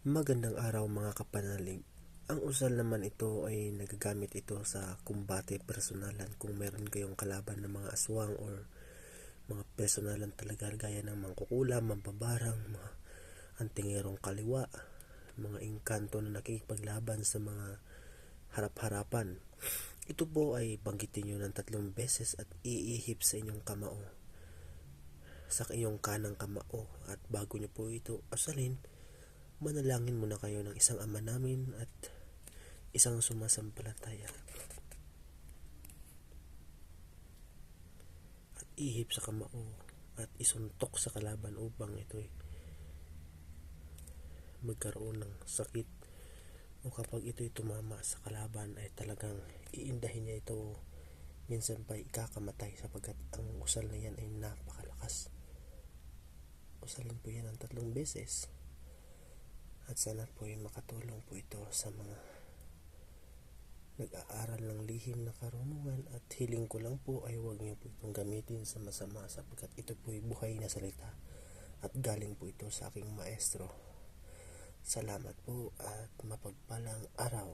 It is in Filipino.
Magandang araw mga kapanalig. Ang usal naman ito ay nagagamit ito sa kumbate personalan kung meron kayong kalaban ng mga aswang or mga personalan talaga gaya ng mangkukulam, mambabarang, mga antingerong kaliwa, mga engkanto na nakikipaglaban sa mga harap-harapan. Ito po ay banggitin nyo ng 3 beses at iihip sa inyong kamao, sa iyong kanang kamao, at bago nyo po ito asalin, manalangin muna kayo ng isang Ama namin at isang sumasampalataya. At ihip sa kamao at isuntok sa kalaban upang ito'y magkaroon ng sakit, o kapag ito'y tumama sa kalaban ay talagang iindahin niya ito, minsan pa ikakamatay, sapagkat ang usal na yan ay napakalakas. Usalin po yan ng 3 beses. At sana po ay makatulong po ito sa mga nag-aaral ng lihim na karunungan, at hiling ko lang po ay huwag niyo po itong gamitin sa masama, sapagkat ito po ay buhay na salita at galing po ito sa aking maestro. Salamat po at mapagpalang araw.